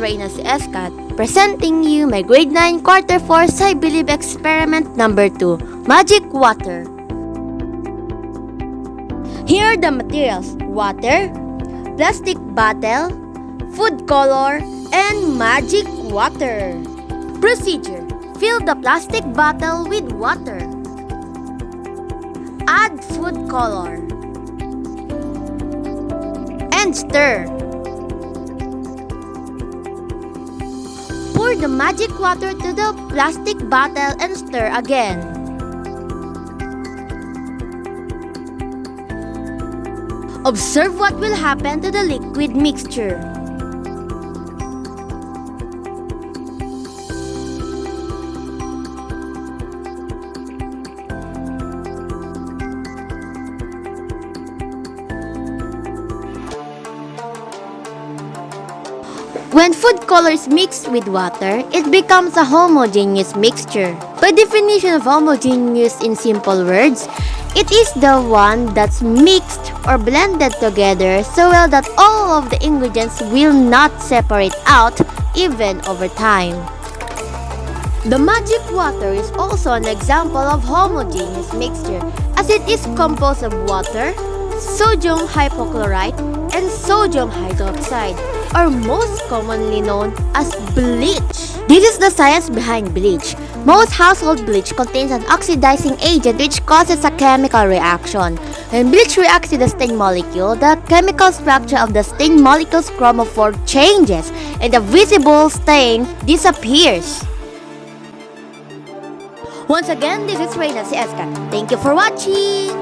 Rainah si Escat, presenting you my grade 9 quarter 4 SCI-BILIB experiment number 2, Magic Water. Here are the materials: water, plastic bottle, food color, and magic water. Procedure: fill the plastic bottle with water. Add food color and stir. Pour the magic water to the plastic bottle and stir again. Observe what will happen to the liquid mixture. When food color is mixed with water, it becomes a homogeneous mixture. By definition of homogeneous in simple words, it is the one that's mixed or blended together so well that all of the ingredients will not separate out even over time. The magic water is also an example of homogeneous mixture as it is composed of water, sodium hypochlorite, and sodium hydroxide, or most commonly known as bleach. This is the science behind bleach. Most household bleach contains an oxidizing agent which causes a chemical reaction. When bleach reacts with the stain molecule, the chemical structure of the stain molecule's chromophore changes and the visible stain disappears. Once again, this is Rainah si Escat. Thank you for watching!